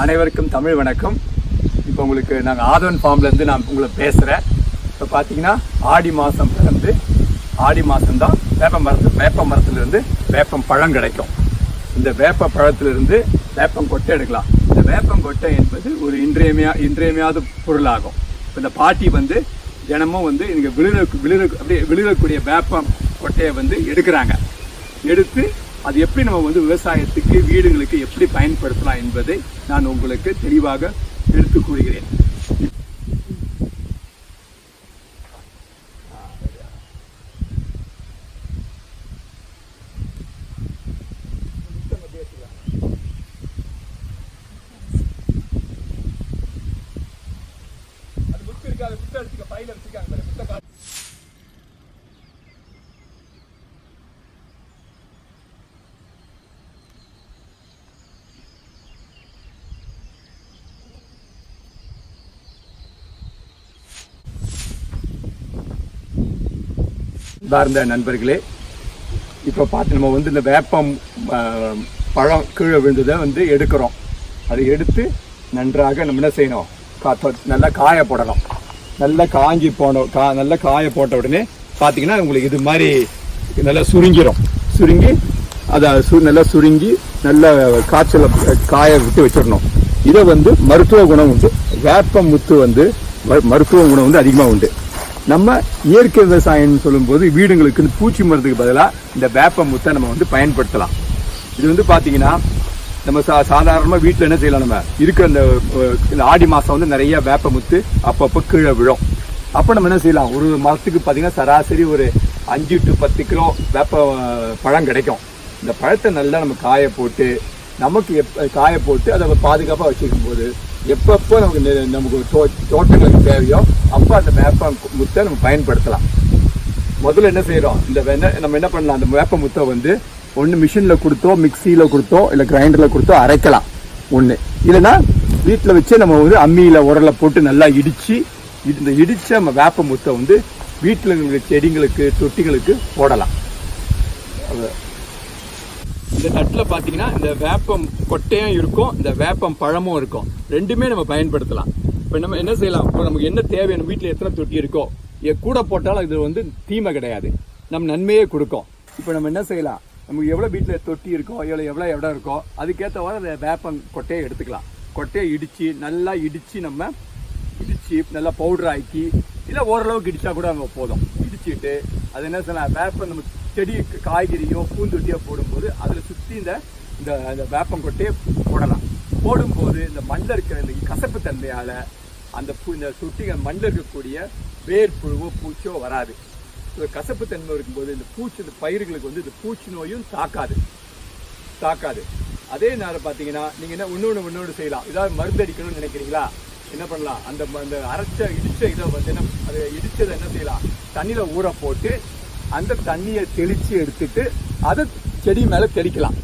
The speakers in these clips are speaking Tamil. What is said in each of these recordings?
அனைவருக்கும் தமிழ் வணக்கம். இப்போ உங்களுக்கு நாங்கள் ஆதவன் ஃபார்ம்லேருந்து நான் உங்களை பேசுகிறேன். இப்போ பார்த்தீங்கன்னா ஆடி மாதம் பிறந்து ஆடி மாதம்தான் வேப்ப மரத்துலேருந்து வேப்பம் பழம் கிடைக்கும். இந்த வேப்ப பழத்திலிருந்து வேப்பம் கொட்டை எடுக்கலாம். இந்த வேப்பம் கொட்டை என்பது ஒரு இன்றியமையாத பொருளாகும். இப்போ இந்த பாட்டி தினமும் இங்கே விழுகக்கூடிய வேப்பம் கொட்டையை எடுக்கிறாங்க. எடுத்து அது எப்படி நம்ம விவசாயத்துக்கு வீடுகளுக்கு எப்படி பயன்படுத்தலாம் என்பதை நான் உங்களுக்கு தெளிவாக எடுத்து கூறுகிறேன். சார்ந்த நண்பர்களே, இப்போ பார்த்து நம்ம இந்த வேப்பம் பழம் கீழே விழுந்ததை எடுக்கிறோம். அதை எடுத்து நன்றாக நம்ம என்ன செய்யணும், நல்லா காய போடணும். நல்லா நல்லா காய போட்ட உடனே பார்த்தீங்கன்னா உங்களுக்கு இது மாதிரி நல்லா சுருங்கி அதை நல்லா சுருங்கி நல்லா காய்ச்சல காய விட்டு வச்சிடணும். இதை மருத்துவ குணம் உண்டு. வேப்பம் முத்து மருத்துவ குணம் அதிகமாக உண்டு. நம்ம இயற்கை விவசாயம்னு சொல்லும்போது வீடுங்களுக்கு பூச்சி மருந்துக்கு பதிலாக இந்த வேப்ப முத்தை நம்ம பயன்படுத்தலாம். இது பார்த்தீங்கன்னா நம்ம சாதாரணமாக வீட்டில் என்ன செய்யலாம், நம்ம இருக்கிற இந்த ஆடி மாதம் நிறைய வேப்ப முத்து அப்பப்போ கீழே விழும். அப்போ நம்ம என்ன செய்யலாம், ஒரு மாதத்துக்கு பார்த்தீங்கன்னா சராசரி ஒரு 5 to 10 கிலோ வேப்ப பழம் கிடைக்கும். இந்த பழத்தை நல்லா நம்ம காய போட்டு அதை பாதுகாப்பாக வச்சுக்கும் போது எப்பப்போ நமக்கு தோட்டங்களுக்கு தேவையோ அப்போ அந்த வேப்ப முத்தை நம்ம பயன்படுத்தலாம். முதல்ல என்ன செய்யறோம், நம்ம என்ன பண்ணலாம், அந்த வேப்ப முத்தை ஒன்று மிஷினில் கொடுத்தோ மிக்சியில் கொடுத்தோ இல்லை கிரைண்டரில் கொடுத்தோ அரைக்கலாம். ஒன்று இல்லைன்னா வீட்டில் வச்சு நம்ம அம்மியில் உரலை போட்டு நல்லா இடிச்ச நம்ம வேப்ப முத்தை வீட்டில் செடிங்களுக்கு தொட்டிகளுக்கு போடலாம். இந்த தட்டில் பார்த்தீங்கன்னா இந்த வேப்பம் கொட்டையும் இருக்கும், இந்த வேப்பம் பழமும் இருக்கும். ரெண்டுமே நம்ம பயன்படுத்தலாம். இப்போ நம்ம என்ன செய்யலாம், இப்போ நமக்கு என்ன தேவை, நம்ம வீட்டில் எத்தனை தொட்டி இருக்கோ கூட போட்டாலும் இது தீமை கிடையாது, நம்ம நன்மையே கொடுக்கும். இப்போ நம்ம என்ன செய்யலாம், நமக்கு எவ்வளோ வீட்டில் தொட்டி இருக்கோ எவ்வளோ இடம் இருக்கோ அதுக்கேற்றவாறு அந்த வேப்பம் கொட்டையை எடுத்துக்கலாம். கொட்டையை நல்லா நல்லா பவுடர் ஆக்கி இல்லை ஓரளவுக்கு இடிச்சா கூட நம்ம போதும். இடிச்சுட்டு அது என்ன செய்யலாம், வேப்பம் நம்ம செடி காய்கறியோ பூந்தொட்டியோ போடும்போது அதில் சுற்றி இந்த வேப்பம் கொட்டையை போடலாம். போடும்போது இந்த மண்ணில் இருக்கிற இந்த கசப்பு தன்மையால் அந்த தொட்டிகள் மண்ணில் இருக்கக்கூடிய வேர்ப்புழுவோ பூச்சோ வராது. கசப்பு தன்மை இருக்கும்போது இந்த பயிர்களுக்கு இந்த பூச்சி நோயும் தாக்காது. அதே நேரம் பார்த்தீங்கன்னா நீங்கள் என்ன ஒன்னொன்று செய்யலாம். ஏதாவது மருந்து அடிக்கணும்னு நினைக்கிறீங்களா, என்ன பண்ணலாம், அந்த இடிச்ச இதை அதை இடிச்சதை என்ன செய்யலாம், தண்ணியில் ஊற போட்டு அந்த தண்ணியை தெளித்து எடுத்துட்டு அதை செடி மேலே தெளிக்கலாம்.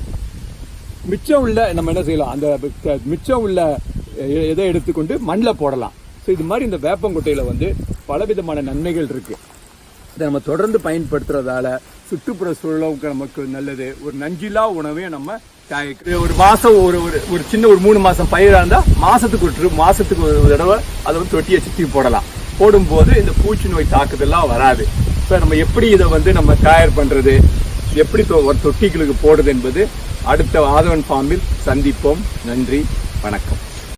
மிச்சம் உள்ள நம்ம என்ன செய்யலாம், அந்த மிச்சம் உள்ள இதை எடுத்துக்கொண்டு மண்ணில் போடலாம். ஸோ இது மாதிரி இந்த வேப்பங்கொட்டையில் பலவிதமான நன்மைகள் இருக்குது. இதை நம்ம தொடர்ந்து பயன்படுத்துறதால சுற்றுப்புற சூழலுக்கு நமக்கு நல்லது. ஒரு நஞ்சில்லா உணவையும் நம்ம ஒரு மாதம் ஒரு சின்ன ஒரு 3 மாதம் பயிராக இருந்தால் மாதத்துக்கு ஒரு தடவை அதை தொட்டியை சுற்றி போடலாம். போடும்போது இந்த பூச்சி நோய் தாக்குதெல்லாம் வராது. இப்போ நம்ம எப்படி இதை நம்ம தயார் பண்ணுறது, எப்படி ஒரு தொட்டிகளுக்கு போடுறது என்பது அடுத்த ஆதவன் ஃபார்மில் சந்திப்போம். நன்றி, வணக்கம்.